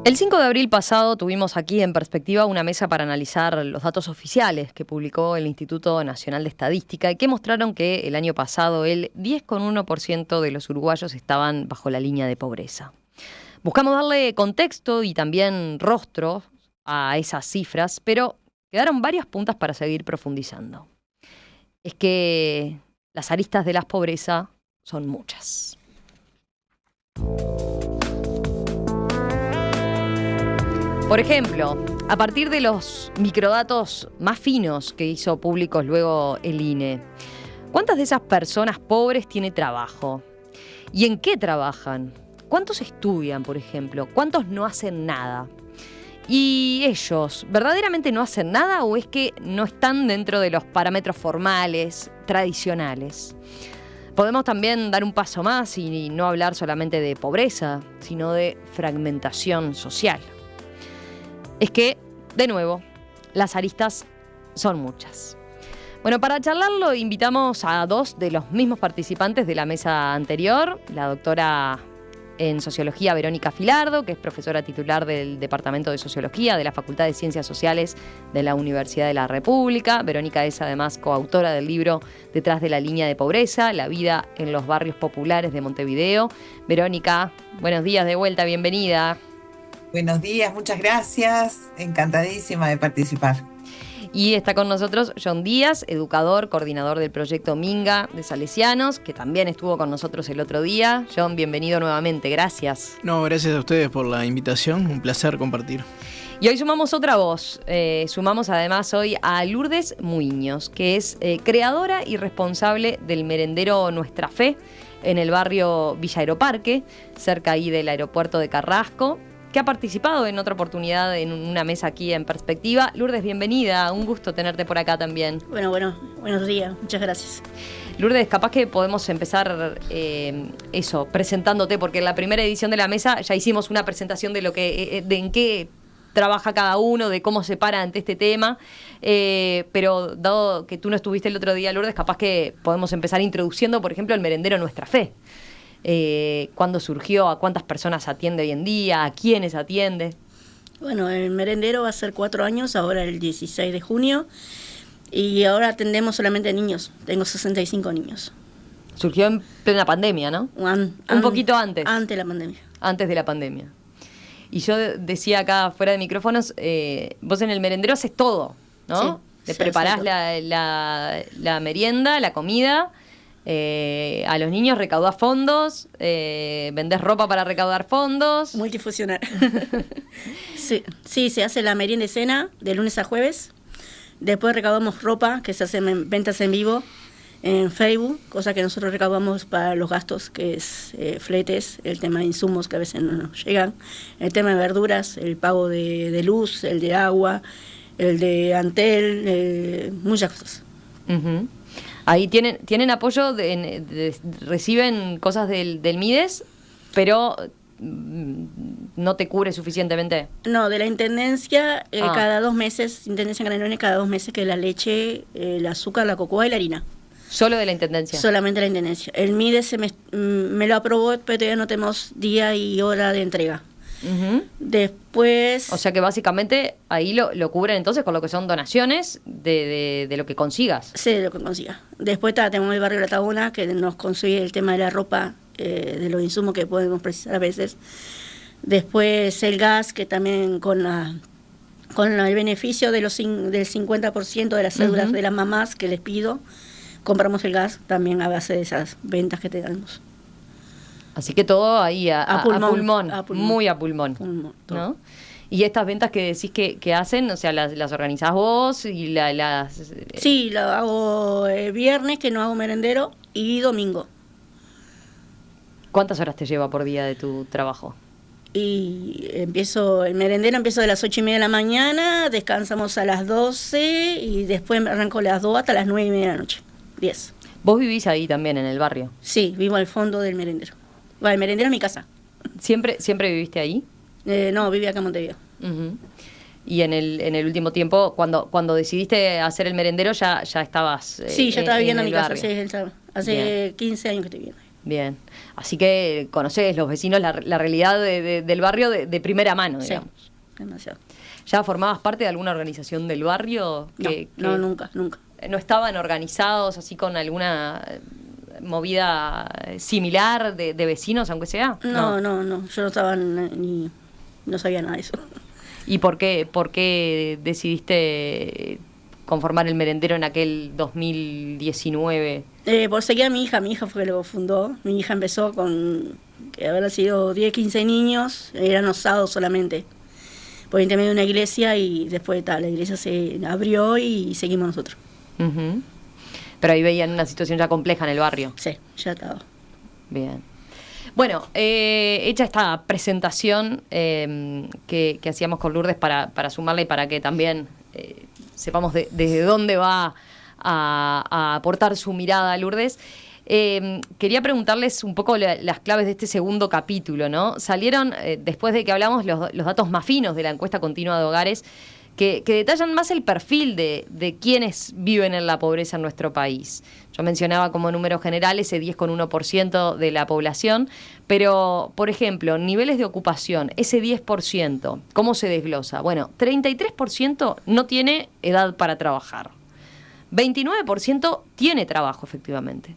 El 5 de abril pasado tuvimos aquí en Perspectiva una mesa para analizar los datos oficiales que publicó el Instituto Nacional de Estadística y que mostraron que el año pasado el 10,1% de los uruguayos estaban bajo la línea de pobreza. Buscamos darle contexto y también rostro a esas cifras, pero quedaron varias puntas para seguir profundizando. Es que las aristas de la pobreza son muchas. Por ejemplo, a partir de los microdatos más finos que hizo públicos luego el INE, ¿cuántas de esas personas pobres tiene trabajo? ¿Y en qué trabajan? ¿Cuántos estudian, por ejemplo? ¿Cuántos no hacen nada? ¿Y ellos verdaderamente no hacen nada o es que no están dentro de los parámetros formales, tradicionales? Podemos también dar un paso más y no hablar solamente de pobreza, sino de fragmentación social. Es que, de nuevo, las aristas son muchas. Bueno, para charlarlo invitamos a dos de los mismos participantes de la mesa anterior, la doctora en Sociología Verónica Filardo, que es profesora titular del Departamento de Sociología de la Facultad de Ciencias Sociales de la Universidad de la República. Verónica es además coautora del libro Detrás de la línea de pobreza, la vida en los barrios populares de Montevideo. Verónica, buenos días de vuelta, bienvenida. Buenos días, muchas gracias. Encantadísima de participar. Y está con nosotros John Díaz, educador, coordinador del proyecto Minga de Salesianos, que también estuvo con nosotros el otro día. John, bienvenido nuevamente, gracias. No, gracias a ustedes por la invitación, un placer compartir. Y hoy sumamos otra voz, sumamos además hoy a Lourdes Muiños, que es creadora y responsable del merendero Nuestra Fe en el barrio Villa Aeroparque, cerca ahí del aeropuerto de Carrasco, que ha participado en otra oportunidad en una mesa aquí en Perspectiva. Lourdes, bienvenida, un gusto tenerte por acá también. Buenos días, muchas gracias. Lourdes, capaz que podemos empezar presentándote, porque en la primera edición de la mesa ya hicimos una presentación de en qué trabaja cada uno, de cómo se para ante este tema, pero dado que tú no estuviste el otro día, Lourdes, capaz que podemos empezar introduciendo, por ejemplo, el merendero Nuestra Fe. ¿Cuándo surgió? ¿A cuántas personas atiende hoy en día? ¿A quiénes atiende? Bueno, el merendero va a ser 4 años, ahora el 16 de junio, y ahora atendemos solamente niños. Tengo 65 niños. Surgió en plena pandemia, ¿no? Un poquito antes. Antes de la pandemia. Antes de la pandemia. Y yo decía acá, fuera de micrófonos, vos en el merendero haces todo, ¿no? Sí, Le preparás la merienda, la comida. A los niños recaudás fondos, vendés ropa para recaudar fondos. Multifuncional. Sí, se hace la merienda y cena de lunes a jueves. Después recaudamos ropa, que se hacen ventas en vivo en Facebook, cosa que nosotros recaudamos para los gastos, que es fletes, el tema de insumos que a veces no nos llegan, el tema de verduras, el pago de luz, el de agua, el de Antel, muchas cosas. Uh-huh. Ahí tienen apoyo, reciben cosas del MIDES, pero no te cubre suficientemente. No, de la Intendencia, cada 2 meses, Intendencia Canelones, cada 2 meses, que la leche, el azúcar, la cocoa y la harina. ¿Solo de la Intendencia? Solamente la Intendencia. El MIDES me lo aprobó, pero todavía no tenemos día y hora de entrega. Uh-huh. Después... O sea que básicamente ahí lo cubren entonces con lo que son donaciones de lo que consigas. Sí, de lo que consiga. Después tenemos el barrio La Tabona, que nos consigue el tema de la ropa, de los insumos que podemos precisar a veces. Después el gas, que también con el beneficio del 50% de las cédulas de las mamás que les pido, compramos el gas también a base de esas ventas que tenemos. Así que todo ahí a pulmón, muy a pulmón, ¿no? Y estas ventas que decís que hacen, o sea, las organizás vos y las... Sí, lo hago viernes, que no hago merendero, y domingo. ¿Cuántas horas te lleva por día de tu trabajo? Y el merendero empiezo de las 8:30 de la mañana, descansamos a las 12 y después arranco a las 2 hasta las 9:30 de la noche, 10. ¿Vos vivís ahí también, en el barrio? Sí, vivo al fondo del merendero. Bueno, el merendero es mi casa. ¿Siempre viviste ahí? No, viví acá en Montevideo. Uh-huh. Y en el último tiempo, cuando decidiste hacer el merendero, ya estabas sí, ya estaba viviendo en mi casa. Barrio. Sí, hace 15 años que estoy viviendo. Bien. Así que conocés los vecinos, la realidad del barrio de primera mano, digamos. Sí, demasiado. ¿Ya formabas parte de alguna organización del barrio? No, nunca. ¿No estaban organizados así con alguna movida similar de vecinos, aunque sea? No. Yo no estaba no sabía nada de eso. ¿Y por qué decidiste conformar el merendero en aquel 2019? Por seguir a mi hija fue que lo fundó. Mi hija empezó con, que habrá sido 10, 15 niños, eran los sábados solamente, por intermedio de una iglesia, y después la iglesia se abrió y seguimos nosotros. Uh-huh. Pero ahí veían una situación ya compleja en el barrio. Sí, ya estaba. Bien. Bueno, hecha esta presentación que hacíamos con Lourdes para sumarle y para que también sepamos desde dónde va a aportar su mirada a Lourdes, quería preguntarles un poco las claves de este segundo capítulo, ¿no? Salieron, después de que hablamos, los datos más finos de la encuesta continua de hogares, que detallan más el perfil de quienes viven en la pobreza en nuestro país. Yo mencionaba como números generales ese 10,1% de la población, pero, por ejemplo, niveles de ocupación, ese 10%, ¿cómo se desglosa? Bueno, 33% no tiene edad para trabajar. 29% tiene trabajo, efectivamente.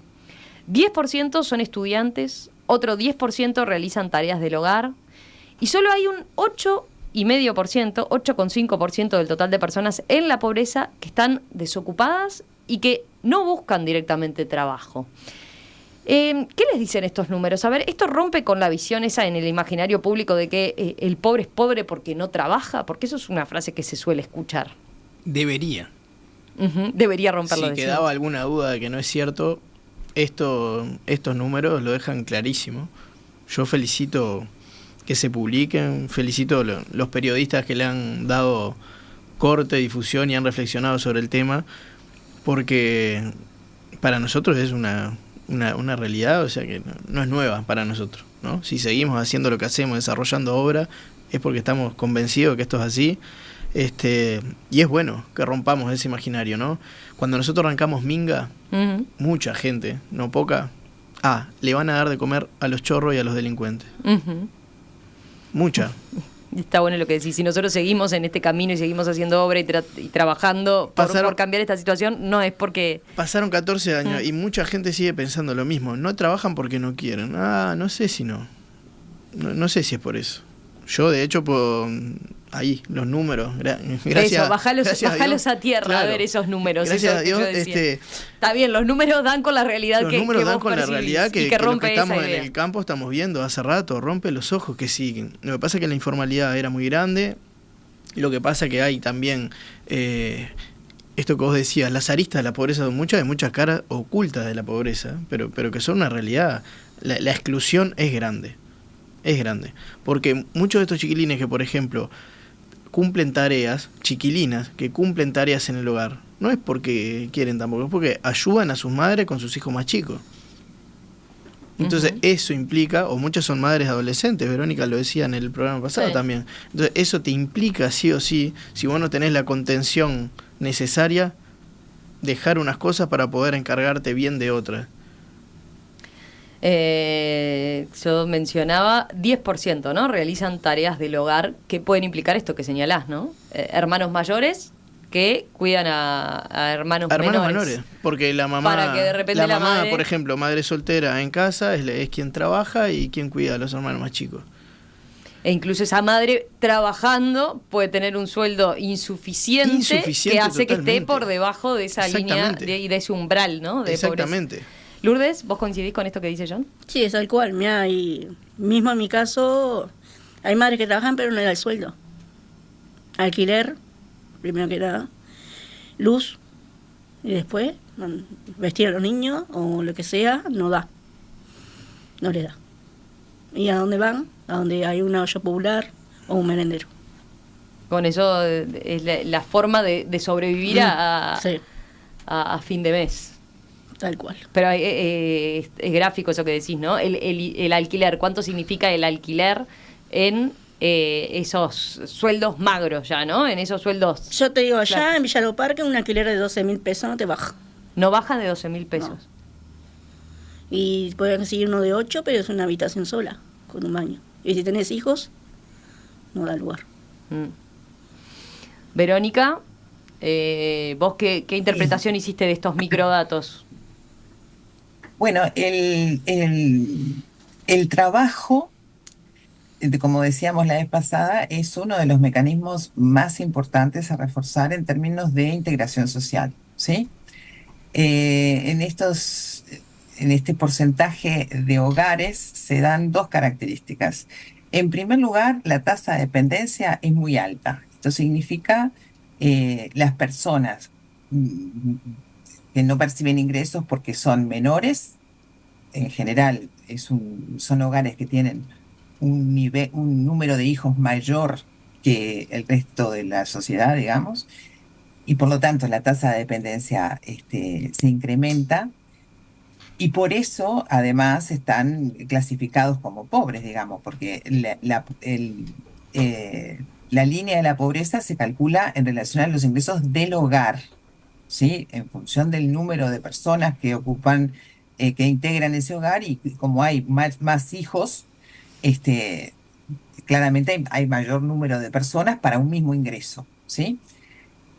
10% son estudiantes, otro 10% realizan tareas del hogar, y solo hay un 8,5% del total de personas en la pobreza que están desocupadas y que no buscan directamente trabajo. ¿Qué les dicen estos números? A ver, ¿esto rompe con la visión esa en el imaginario público de que el pobre es pobre porque no trabaja? Porque eso es una frase que se suele escuchar. Debería. Uh-huh. Debería romperlo. Si quedaba alguna duda de que no es cierto, estos números lo dejan clarísimo. Yo felicito que se publiquen, felicito los periodistas que le han dado corte, difusión y han reflexionado sobre el tema, porque para nosotros es una realidad, o sea que no es nueva para nosotros, ¿no? Si seguimos haciendo lo que hacemos, desarrollando obra, es porque estamos convencidos que esto es así, y es bueno que rompamos ese imaginario, ¿no? Cuando nosotros arrancamos Minga, uh-huh, mucha gente, no poca, le van a dar de comer a los chorros y a los delincuentes. Uh-huh. Mucha. Está bueno lo que decís. Si nosotros seguimos en este camino y seguimos haciendo obra y trabajando por cambiar esta situación, no es porque... Pasaron 14 años y mucha gente sigue pensando lo mismo. No trabajan porque no quieren. No sé si no sé si es por eso. Yo, de hecho, ahí, los números. Gracias. Eso, bajalos a tierra, claro, a ver esos números. Gracias a Dios. Está bien, los números dan con la realidad los números dan con la realidad que rompe lo que estamos esa idea. En el campo estamos viendo hace rato, rompe los ojos que siguen. Lo que pasa es que la informalidad era muy grande. Lo que pasa es que hay también, esto que vos decías, las aristas de la pobreza son muchas, hay muchas caras ocultas de la pobreza, pero que son una realidad. La exclusión es grande. Es grande, porque muchos de estos chiquilines que, por ejemplo, cumplen tareas, chiquilinas, que cumplen tareas en el hogar, no es porque quieren tampoco, es porque ayudan a sus madres con sus hijos más chicos. Entonces, uh-huh, eso implica, o muchas son madres adolescentes, Verónica lo decía en el programa pasado, sí, también. Entonces, eso te implica, sí o sí, si vos no tenés la contención necesaria, dejar unas cosas para poder encargarte bien de otras. Yo mencionaba 10%, ¿no? Realizan tareas del hogar que pueden implicar esto que señalás, ¿no? Hermanos mayores que cuidan a hermanos menores. Porque la mamá, para que de repente la mamá, madre, por ejemplo, madre soltera en casa es quien trabaja y quien cuida a los hermanos más chicos. E incluso esa madre trabajando puede tener un sueldo insuficiente que hace totalmente, que esté por debajo de esa línea y de ese umbral, ¿no? De exactamente. Pobreza. Lourdes, ¿vos coincidís con esto que dice John? Sí, es tal cual. Mirá, y mismo en mi caso, hay madres que trabajan pero no le da el sueldo. Alquiler, primero que nada, luz, y después vestir a los niños o lo que sea, no le da. ¿Y a dónde van? A donde hay una olla popular o un merendero. Con eso es la forma de sobrevivir sí, a fin de mes. Tal cual. Pero es gráfico eso que decís, ¿no? El alquiler, ¿cuánto significa el alquiler en esos sueldos magros ya, ¿no? En esos sueldos... Yo te digo, allá en Villa Parque un alquiler de 12.000 pesos no te baja. ¿No baja de 12.000 pesos? No. Y puedes conseguir uno de 8, pero es una habitación sola, con un baño. Y si tenés hijos, no da lugar. Verónica, ¿vos qué interpretación hiciste de estos microdatos? Bueno, el trabajo, como decíamos la vez pasada, es uno de los mecanismos más importantes a reforzar en términos de integración social, ¿sí? En este porcentaje de hogares se dan dos características. En primer lugar, la tasa de dependencia es muy alta. Esto significa las personas que no perciben ingresos porque son menores, en general son hogares que tienen un número de hijos mayor que el resto de la sociedad, digamos, y por lo tanto la tasa de dependencia se incrementa. Y por eso, además, están clasificados como pobres, digamos, porque la línea de la pobreza se calcula en relación a los ingresos del hogar, ¿sí? En función del número de personas que ocupan, que integran ese hogar, y como hay más hijos, claramente hay mayor número de personas para un mismo ingreso, ¿sí?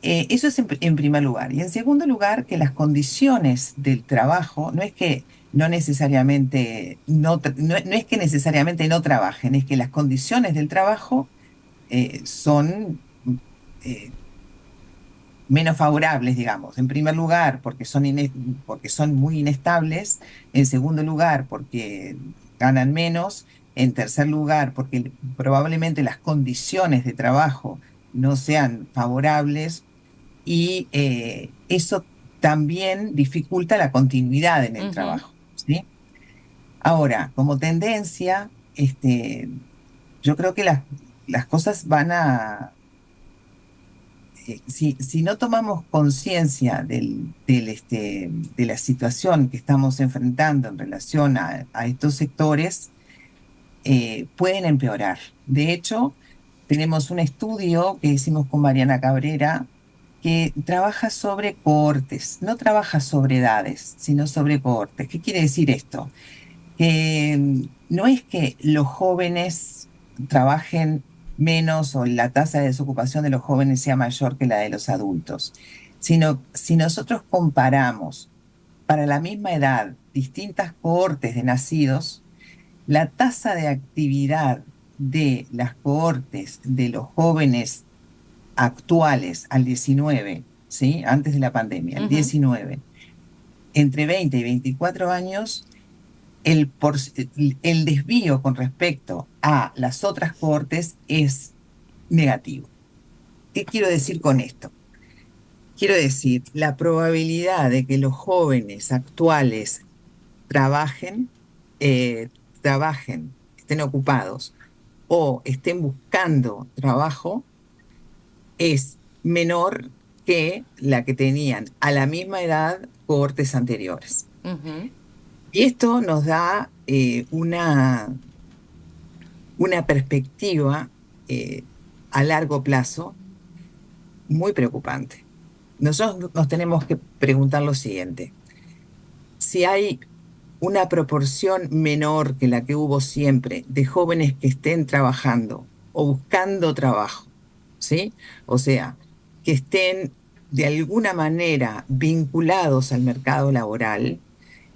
Eso es en primer lugar. Y en segundo lugar, que las condiciones del trabajo no es que no necesariamente no es que necesariamente no trabajen, es que las condiciones del trabajo son menos favorables, digamos. En primer lugar, porque son muy inestables. En segundo lugar, porque ganan menos. En tercer lugar, porque probablemente las condiciones de trabajo no sean favorables, y eso también dificulta la continuidad en el trabajo, ¿sí? Ahora, como tendencia, yo creo que las cosas van a... si no tomamos conciencia de la situación que estamos enfrentando en relación a estos sectores, pueden empeorar. De hecho, tenemos un estudio que hicimos con Mariana Cabrera que trabaja sobre cohortes, no trabaja sobre edades, sino sobre cohortes. ¿Qué quiere decir esto? Que no es que los jóvenes trabajen menos o la tasa de desocupación de los jóvenes sea mayor que la de los adultos, sino si nosotros comparamos para la misma edad distintas cohortes de nacidos, la tasa de actividad de las cohortes de los jóvenes actuales al 19, ¿sí? Antes de la pandemia, el 19, entre 20 y 24 años, el desvío con respecto a las otras cohortes es negativo. ¿Qué quiero decir con esto? Quiero decir, la probabilidad de que los jóvenes actuales trabajen, estén ocupados o estén buscando trabajo es menor que la que tenían a la misma edad cohortes anteriores. Y esto nos da una perspectiva a largo plazo muy preocupante. Nosotros nos tenemos que preguntar lo siguiente: si hay una proporción menor que la que hubo siempre de jóvenes que estén trabajando o buscando trabajo, ¿sí? O sea, que estén de alguna manera vinculados al mercado laboral,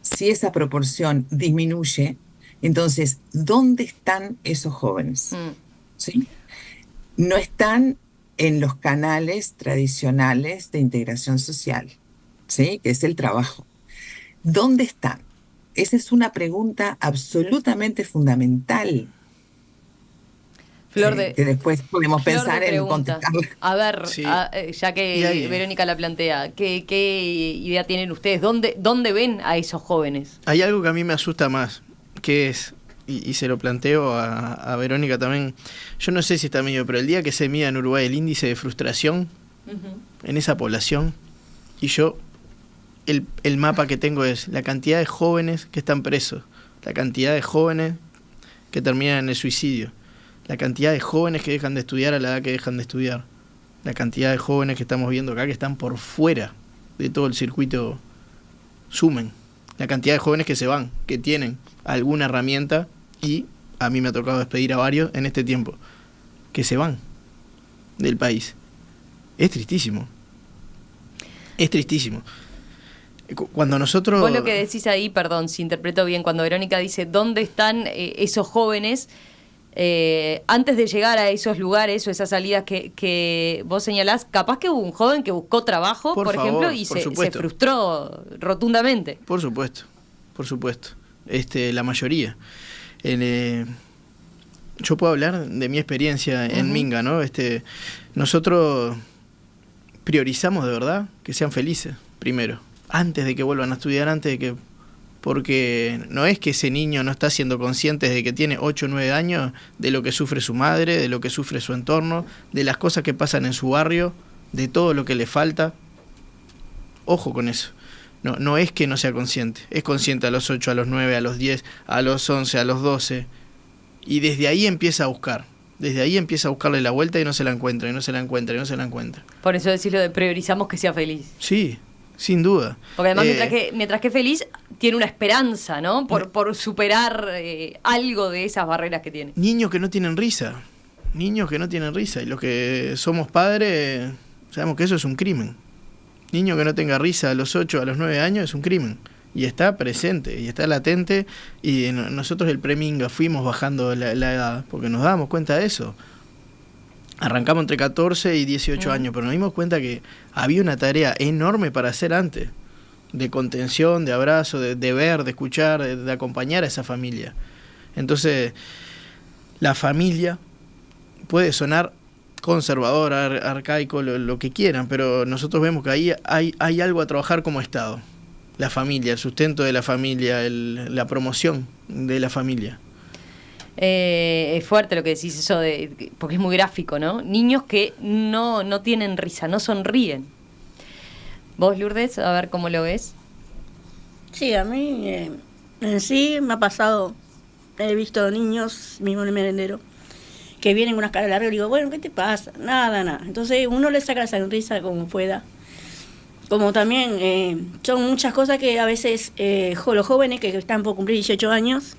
si esa proporción disminuye, entonces, ¿dónde están esos jóvenes? ¿Sí? No están en los canales tradicionales de integración social, ¿sí? Que es el trabajo. ¿Dónde están? Esa es una pregunta absolutamente fundamental. Que después podemos pensar en contestarla. A ver, sí. Ya que Verónica la plantea, ¿qué idea tienen ustedes? ¿Dónde ven a esos jóvenes? Hay algo que a mí me asusta más, que es, y se lo planteo a Verónica también, yo no sé si está medio, pero el día que se mida en Uruguay el índice de frustración en esa población, y yo, el mapa que tengo es la cantidad de jóvenes que están presos, la cantidad de jóvenes que terminan en el suicidio, la cantidad de jóvenes que dejan de estudiar a la edad que dejan de estudiar, la cantidad de jóvenes que estamos viendo acá que están por fuera de todo el circuito, sumen. La cantidad de jóvenes que se van, que tienen alguna herramienta, y a mí me ha tocado despedir a varios en este tiempo, que se van del país. Es tristísimo. Es tristísimo. Cuando nosotros... Vos lo que decís ahí, perdón, si interpreto bien, cuando Verónica dice, ¿dónde están esos jóvenes antes de llegar a esos lugares o esas salidas que vos señalás? Capaz que hubo un joven que buscó trabajo, por ejemplo, y se frustró rotundamente. Por supuesto, por supuesto. La mayoría. Yo puedo hablar de mi experiencia en Minga, ¿no? Nosotros priorizamos de verdad que sean felices, primero, antes de que vuelvan a estudiar, porque no es que ese niño no está siendo consciente desde que tiene 8 o 9 años de lo que sufre su madre, de lo que sufre su entorno, de las cosas que pasan en su barrio, de todo lo que le falta. Ojo con eso. No es que no sea consciente, es consciente a los 8, a los 9, a los 10, a los 11, a los 12, y desde ahí empieza a buscar. Desde ahí empieza a buscarle la vuelta y no se la encuentra, y no se la encuentra, y no se la encuentra. Por eso decirlo de priorizamos que sea feliz. Sí, sin duda. Porque además mientras que feliz, tiene una esperanza, ¿no? Por superar algo de esas barreras que tiene. Niños que no tienen risa. Niños que no tienen risa. Y los que somos padres sabemos que eso es un crimen. Niño que no tenga risa a los 8, a los 9 años es un crimen. Y está presente, y está latente, y nosotros el Preminga fuimos bajando la edad, porque nos dábamos cuenta de eso. Arrancamos entre 14 y 18 años, pero nos dimos cuenta que había una tarea enorme para hacer antes, de contención, de abrazo, de ver, de escuchar, de acompañar a esa familia. Entonces, la familia puede sonar conservador, arcaico, lo que quieran, pero nosotros vemos que ahí hay algo a trabajar como Estado. La familia, el sustento de la familia, la promoción de la familia. Es fuerte lo que decís, eso porque es muy gráfico, ¿no? Niños que no tienen risa, no sonríen. ¿Vos, Lourdes, a ver cómo lo ves? Sí, a mí en sí me ha pasado, he visto niños, mismo en el merendero, que vienen con una cara larga y digo, bueno, ¿qué te pasa? Nada. Entonces uno le saca la sonrisa como pueda. Como también son muchas cosas que a veces los jóvenes que están por cumplir 18 años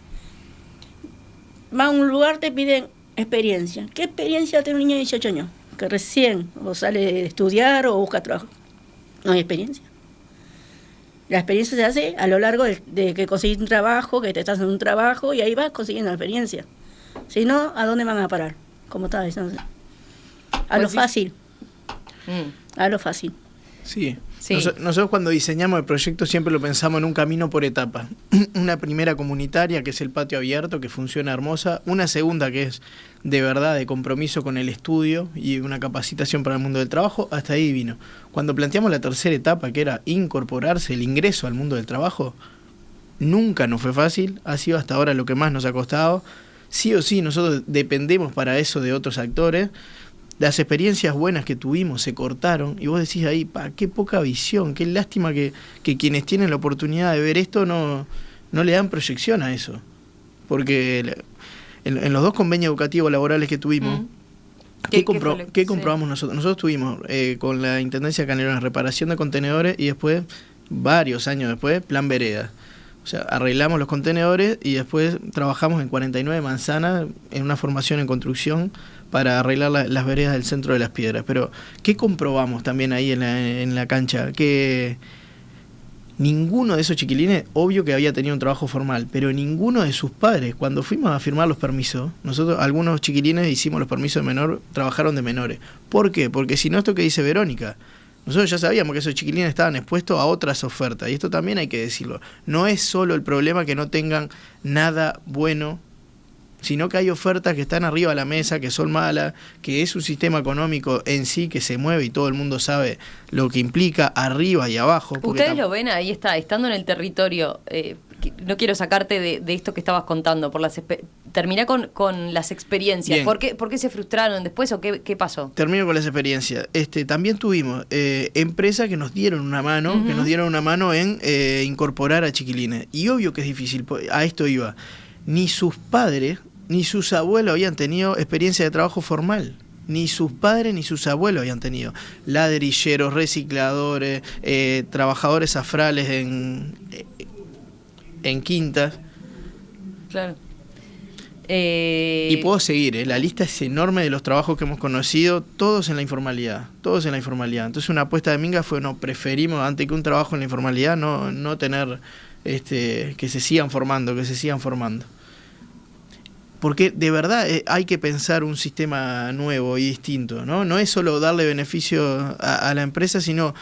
van a un lugar, te piden experiencia. ¿Qué experiencia tiene un niño de 18 años? Que recién o sale de estudiar o busca trabajo. No hay experiencia. La experiencia se hace a lo largo de que conseguís un trabajo, que te estás en un trabajo y ahí vas consiguiendo la experiencia. Si no, ¿a dónde van a parar? Como estaba diciendo. A lo fácil. A lo fácil. Sí. Nosotros cuando diseñamos el proyecto siempre lo pensamos en un camino por etapas. Una primera comunitaria, que es el patio abierto, que funciona hermosa. Una segunda, que es de verdad de compromiso con el estudio y una capacitación para el mundo del trabajo. Hasta ahí vino. Cuando planteamos la tercera etapa, que era incorporarse, el ingreso al mundo del trabajo, nunca nos fue fácil. Ha sido hasta ahora lo que más nos ha costado. Sí o sí, nosotros dependemos para eso de otros actores. Las experiencias buenas que tuvimos se cortaron y vos decís ahí, qué poca visión, qué lástima que quienes tienen la oportunidad de ver esto no le dan proyección a eso. Porque en los 2 convenios educativos laborales que tuvimos, ¿qué comprobamos nosotros? Nosotros tuvimos con la Intendencia de Canelones reparación de contenedores y después, varios años después, plan vereda. O sea, arreglamos los contenedores y después trabajamos en 49 manzanas en una formación en construcción para arreglar las veredas del centro de Las Piedras. Pero, ¿qué comprobamos también ahí en la cancha? Que ninguno de esos chiquilines, obvio que había tenido un trabajo formal, pero ninguno de sus padres, cuando fuimos a firmar los permisos, nosotros, algunos chiquilines hicimos los permisos de menor, trabajaron de menores. ¿Por qué? Porque si no, esto que dice Verónica, nosotros ya sabíamos que esos chiquilines estaban expuestos a otras ofertas, y esto también hay que decirlo. No es solo el problema que no tengan nada bueno, sino que hay ofertas que están arriba de la mesa, que son malas, que es un sistema económico en sí que se mueve y todo el mundo sabe lo que implica arriba y abajo. Ustedes lo ven, ahí está, estando en el territorio, no quiero sacarte de esto que estabas contando, termina con las experiencias. ¿Por qué se frustraron después o qué pasó? Termino con las experiencias. También tuvimos empresas que nos dieron una mano, en incorporar a chiquilines. Y obvio que es difícil, a esto iba. Ni sus padres ni sus abuelos habían tenido experiencia de trabajo formal. Ni sus padres ni sus abuelos habían tenido. Ladrilleros, recicladores, trabajadores afrales en quintas. Claro. Y puedo seguir, la lista es enorme de los trabajos que hemos conocido, todos en la informalidad, todos en la informalidad. Entonces una apuesta de Minga fue, no, preferimos antes que un trabajo en la informalidad no tener que se sigan formando, Porque de verdad hay que pensar un sistema nuevo y distinto, ¿no? No es solo darle beneficio a la empresa, sino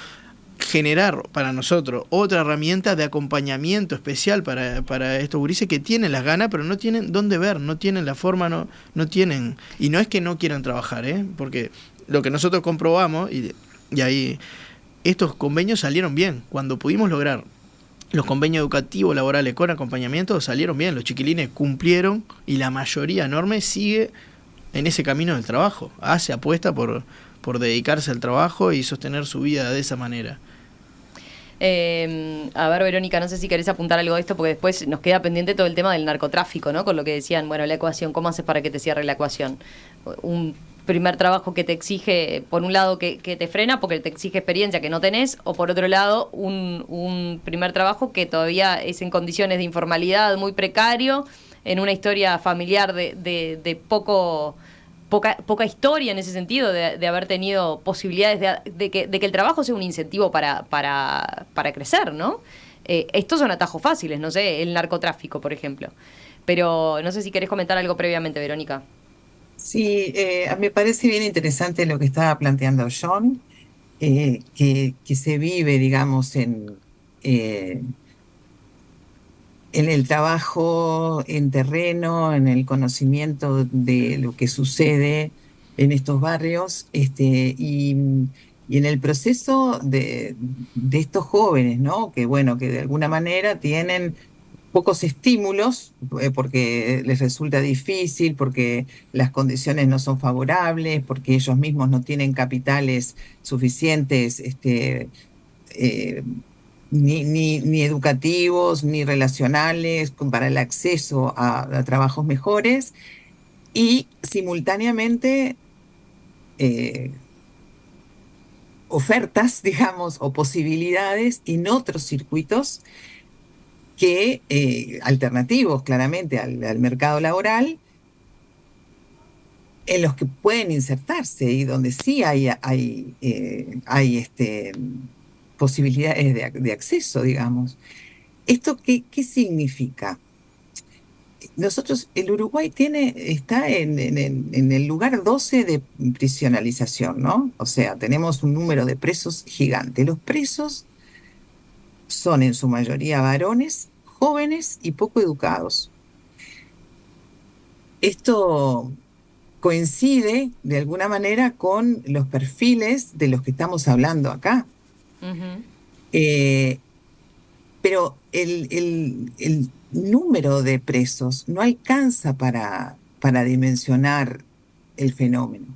generar para nosotros otra herramienta de acompañamiento especial para estos gurises que tienen las ganas, pero no tienen dónde ver, no tienen la forma, no tienen. Y no es que no quieran trabajar, porque lo que nosotros comprobamos, y ahí estos convenios salieron bien. Cuando pudimos lograr los convenios educativos laborales con acompañamiento, salieron bien. Los chiquilines cumplieron y la mayoría enorme sigue en ese camino del trabajo. Apuesta por dedicarse al trabajo y sostener su vida de esa manera. A ver, Verónica, no sé si querés apuntar algo de esto, porque después nos queda pendiente todo el tema del narcotráfico, ¿no? Con lo que decían, bueno, la ecuación, ¿cómo haces para que te cierre la ecuación? Un primer trabajo que te exige, por un lado, que te frena porque te exige experiencia que no tenés, o por otro lado, un primer trabajo que todavía es en condiciones de informalidad muy precario, en una historia familiar de poca historia en ese sentido, de haber tenido posibilidades de que el trabajo sea un incentivo para crecer, ¿no? Estos son atajos fáciles, no sé, el narcotráfico, por ejemplo. Pero no sé si querés comentar algo previamente, Verónica. Sí, me parece bien interesante lo que estaba planteando John, que se vive, digamos, en el trabajo en terreno, en el conocimiento de lo que sucede en estos barrios, y en el proceso de estos jóvenes, ¿no? Que bueno, que de alguna manera tienen pocos estímulos, porque les resulta difícil, porque las condiciones no son favorables, porque ellos mismos no tienen capitales suficientes, eh, ni educativos, ni relacionales, para el acceso a trabajos mejores, y simultáneamente ofertas, digamos, o posibilidades en otros circuitos alternativos claramente al mercado laboral, en los que pueden insertarse y donde sí hay posibilidades de acceso, digamos. ¿Esto qué significa? El Uruguay está en el lugar 12 de prisionalización, ¿no? O sea, tenemos un número de presos gigante. Los presos son en su mayoría varones, jóvenes y poco educados. Esto coincide de alguna manera con los perfiles de los que estamos hablando acá. Uh-huh. Pero el número de presos no alcanza para dimensionar el fenómeno.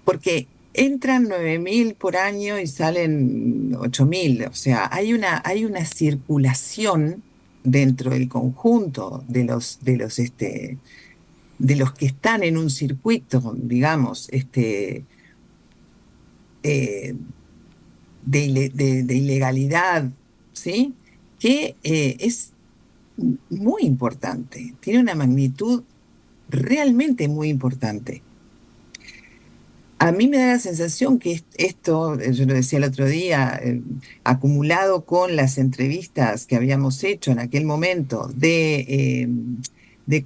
Porque entran 9.000 por año y salen 8.000. O sea, hay una circulación dentro del conjunto de los que están en un circuito, digamos, de ilegalidad, ¿sí? Que es muy importante, tiene una magnitud realmente muy importante. A mí me da la sensación que esto, yo lo decía el otro día, acumulado con las entrevistas que habíamos hecho en aquel momento de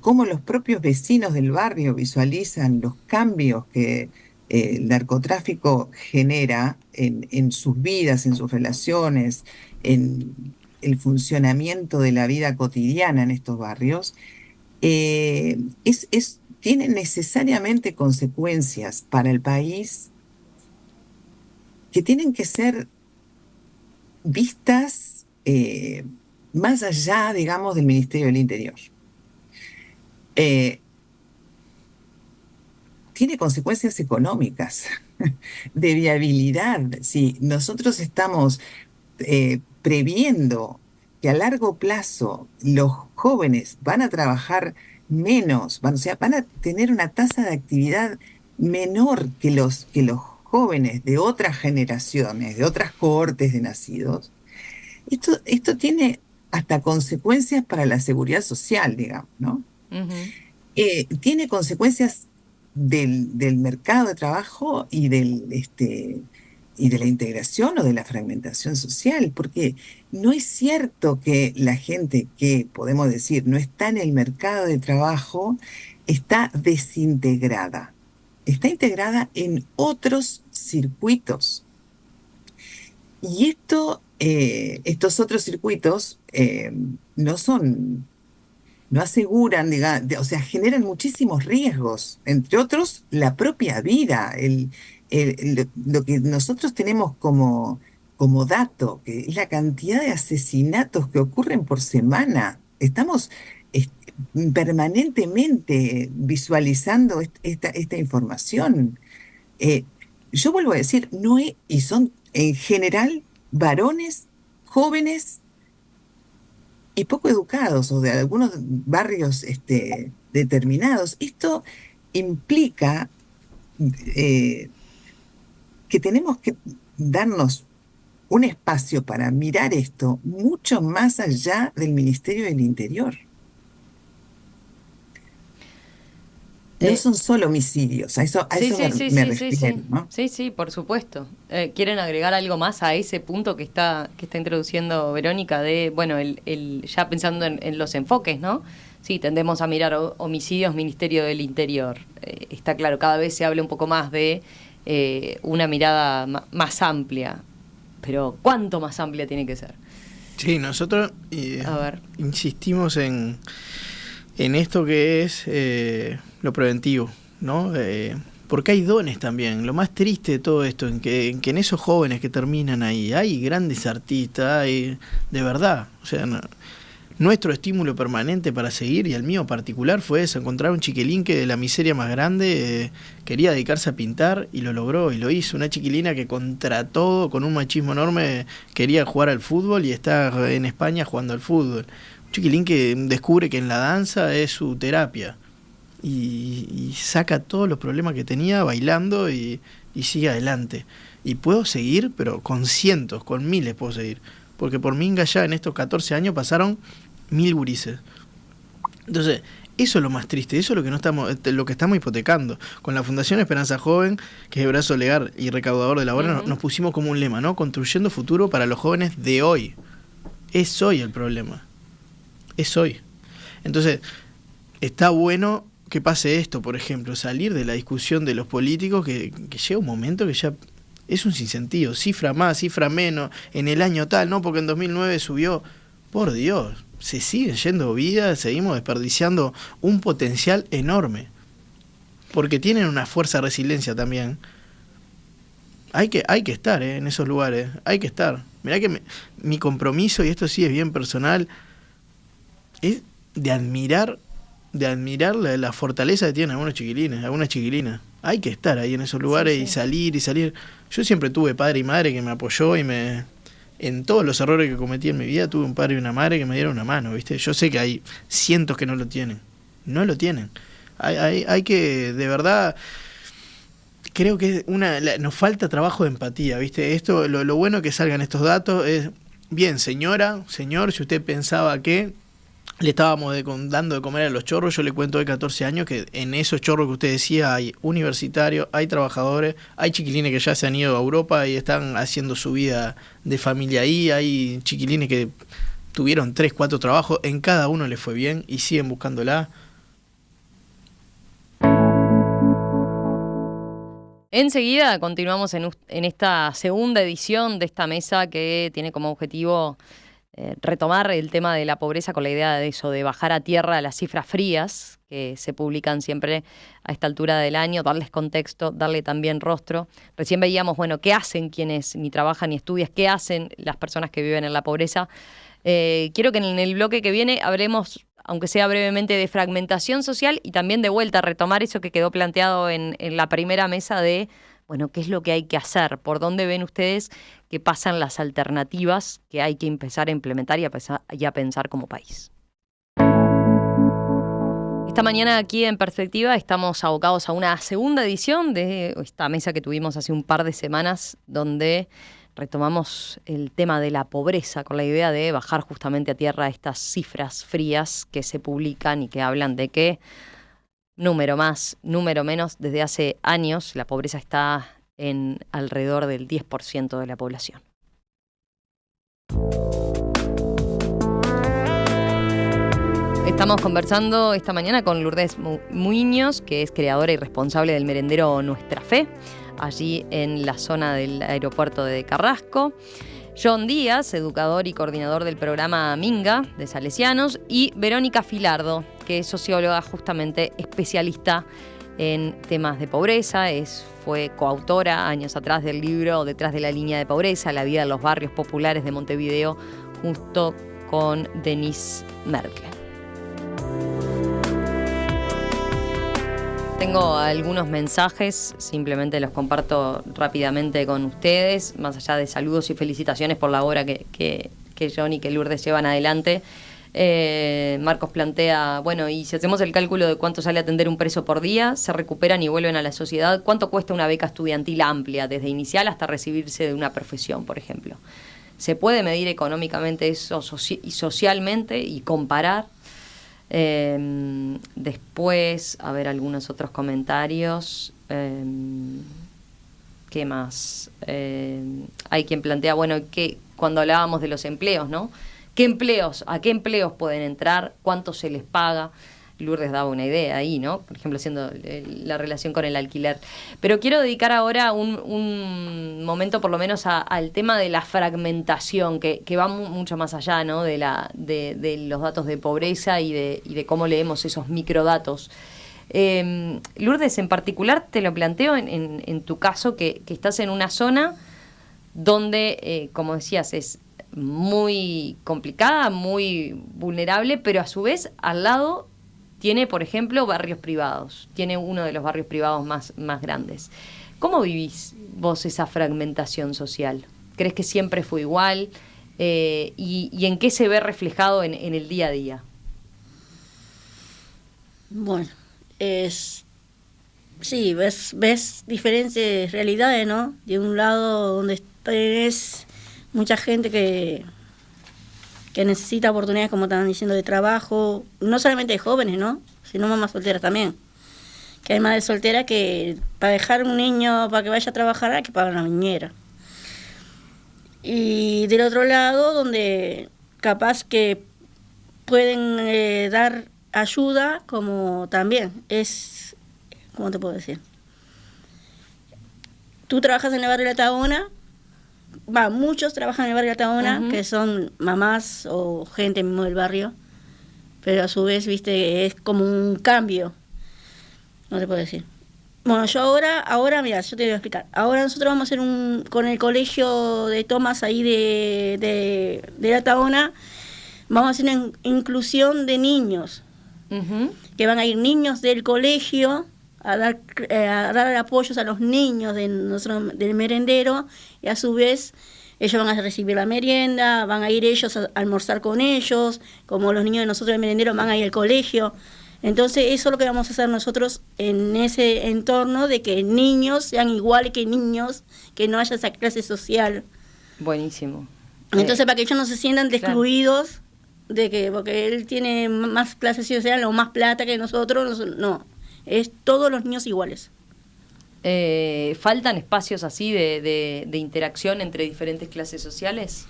cómo los propios vecinos del barrio visualizan los cambios que el narcotráfico genera en sus vidas, en sus relaciones, en el funcionamiento de la vida cotidiana en estos barrios, tiene necesariamente consecuencias para el país que tienen que ser vistas más allá, digamos, del Ministerio del Interior. Tiene consecuencias económicas, de viabilidad. Si nosotros estamos previendo que a largo plazo los jóvenes van a trabajar menos, van a tener una tasa de actividad menor que los jóvenes de otras generaciones, de otras cohortes de nacidos, Esto tiene hasta consecuencias para la seguridad social, digamos, ¿no? Ujú. Tiene consecuencias del mercado de trabajo y de la integración o de la fragmentación social, porque no es cierto que la gente que, podemos decir, no está en el mercado de trabajo, está desintegrada. Está integrada en otros circuitos. Y estos otros circuitos no aseguran, o sea, generan muchísimos riesgos, entre otros la propia vida, lo que nosotros tenemos como dato, que es la cantidad de asesinatos que ocurren por semana. Estamos est- permanentemente visualizando esta información. Eh, yo vuelvo a decir, y son en general varones jóvenes y poco educados o de algunos barrios determinados. Esto implica eh, que tenemos que darnos un espacio para mirar esto mucho más allá del Ministerio del Interior. No Eh, son solo homicidios, a Sí, eso sí, sí, me sí, sí, refiero, sí. ¿no? Sí, sí, por supuesto. ¿Quieren agregar algo más a ese punto que está introduciendo Verónica de, bueno, ya pensando en los enfoques, ¿no? Sí, tendemos a mirar homicidios, Ministerio del Interior. Está claro, cada vez se habla un poco más de una mirada más amplia. Pero ¿cuánto más amplia tiene que ser? Sí, nosotros A ver. insistimos en esto que es lo preventivo, ¿no? Porque hay dones también. Lo más triste de todo esto, en que en esos jóvenes que terminan ahí, hay grandes artistas, hay, de verdad. O sea, nuestro estímulo permanente para seguir, y el mío particular, fue eso, encontrar un chiquilín que de la miseria más grande quería dedicarse a pintar y lo logró y lo hizo. Una chiquilina que contra todo, con un machismo enorme, quería jugar al fútbol y está en España jugando al fútbol. Un chiquilín que descubre que en la danza es su terapia y saca todos los problemas que tenía bailando y sigue adelante. Y puedo seguir, pero con cientos, con miles puedo seguir. Porque por Minga ya en estos 14 años pasaron 1000 gurises. Entonces, eso es lo más triste, eso es lo que estamos hipotecando. Con la Fundación Esperanza Joven, que es el brazo legal y recaudador de la obra, nos pusimos como un lema, ¿no? Construyendo futuro para los jóvenes de hoy. Es hoy el problema. Es hoy. Entonces, está bueno que pase esto, por ejemplo, salir de la discusión de los políticos, que llega un momento que ya es un sinsentido, cifra más, cifra menos, en el año tal, no, porque en 2009 subió. Por Dios, se siguen yendo vidas, seguimos desperdiciando un potencial enorme, porque tienen una fuerza de resiliencia también. Hay que estar en esos lugares, hay que estar. Mirá que mi compromiso, y esto sí es bien personal, es de admirar la fortaleza que tienen algunos chiquilines, algunas chiquilinas. Hay que estar ahí en esos lugares, sí, sí. Y salir. Yo siempre tuve padre y madre que me apoyó en todos los errores que cometí en mi vida, tuve un padre y una madre que me dieron una mano, ¿viste? Yo sé que hay cientos que no lo tienen. No lo tienen. Hay que, de verdad, creo que nos falta trabajo de empatía, ¿viste? Esto, lo bueno que salgan estos datos es, bien, señor, si usted pensaba que le estábamos dando de comer a los chorros, yo le cuento de 14 años que en esos chorros que usted decía hay universitarios, hay trabajadores, hay chiquilines que ya se han ido a Europa y están haciendo su vida de familia ahí, hay chiquilines que tuvieron 3, 4 trabajos, en cada uno les fue bien y siguen buscándola. Enseguida continuamos en esta segunda edición de esta mesa que tiene como objetivo retomar el tema de la pobreza con la idea de eso, de bajar a tierra las cifras frías que se publican siempre a esta altura del año, darles contexto, darle también rostro. Recién veíamos, bueno, qué hacen quienes ni trabajan ni estudian, qué hacen las personas que viven en la pobreza. Quiero que en el bloque que viene hablemos, aunque sea brevemente, de fragmentación social y también de vuelta a retomar eso que quedó planteado en la primera mesa de, bueno, qué es lo que hay que hacer, por dónde ven ustedes que pasan las alternativas que hay que empezar a implementar y a pensar como país. Esta mañana aquí en Perspectiva estamos abocados a una segunda edición de esta mesa que tuvimos hace un par de semanas, donde retomamos el tema de la pobreza con la idea de bajar justamente a tierra estas cifras frías que se publican y que hablan de que número más, número menos, desde hace años la pobreza está en alrededor del 10% de la población. Estamos conversando esta mañana con Lourdes Muñoz, que es creadora y responsable del merendero Nuestra Fe, allí en la zona del aeropuerto de Carrasco. John Díaz, educador y coordinador del programa Minga de Salesianos, y Verónica Filardo, que es socióloga justamente especialista en temas de pobreza, fue coautora años atrás del libro Detrás de la línea de pobreza, la vida en los barrios populares de Montevideo, junto con Denise Merkel. Tengo algunos mensajes, simplemente los comparto rápidamente con ustedes, más allá de saludos y felicitaciones por la obra que John y que Lourdes llevan adelante. Marcos plantea, bueno, y si hacemos el cálculo de cuánto sale atender un preso por día, se recuperan y vuelven a la sociedad, ¿cuánto cuesta una beca estudiantil amplia, desde inicial hasta recibirse de una profesión, por ejemplo? ¿Se puede medir económicamente eso y socialmente y comparar? Después, a ver algunos otros comentarios. ¿Qué más? Hay quien plantea, bueno, que cuando hablábamos de los empleos, ¿no? ¿A qué empleos pueden entrar? ¿Cuánto se les paga? Lourdes daba una idea ahí, ¿no? Por ejemplo, haciendo la relación con el alquiler. Pero quiero dedicar ahora un momento, por lo menos, al tema de la fragmentación, que va mucho más allá, ¿no? De los datos de pobreza y de cómo leemos esos microdatos. Lourdes, en particular, te lo planteo en tu caso, que estás en una zona donde, como decías, es muy complicada, muy vulnerable, pero a su vez, al lado tiene, por ejemplo, barrios privados. Tiene uno de los barrios privados más grandes. ¿Cómo vivís vos esa fragmentación social? ¿Crees que siempre fue igual? ¿Y en qué se ve reflejado en el día a día? Bueno, sí, ves diferentes realidades, ¿no? De un lado donde tenés mucha gente que necesita oportunidades, como estaban diciendo, de trabajo, no solamente de jóvenes, ¿no? Sino mamás solteras también. Que hay madres solteras que para dejar un niño para que vaya a trabajar hay que pagar una niñera. Y del otro lado, donde capaz que pueden dar ayuda, como también es, ¿cómo te puedo decir? Tú trabajas en el barrio de La Tabona, muchos trabajan en el barrio de Altaona, uh-huh, que son mamás o gente mismo del barrio, pero a su vez, viste, es como un cambio, no te puedo decir. Bueno, yo ahora, mira, yo te voy a explicar. Ahora nosotros vamos a hacer con el colegio de Tomás ahí de Altaona, vamos a hacer una inclusión de niños, uh-huh, que van a ir niños del colegio a dar apoyos a los niños del merendero, y a su vez ellos van a recibir la merienda, van a ir ellos a almorzar con ellos, como los niños de nosotros del merendero van a ir al colegio. Entonces eso es lo que vamos a hacer nosotros en ese entorno, de que niños sean iguales que niños, que no haya esa clase social. Buenísimo. Entonces para que ellos no se sientan excluidos, claro, porque él tiene más clase social o más plata que nosotros, no. Es todos los niños iguales. ¿Faltan espacios así de interacción entre diferentes clases sociales?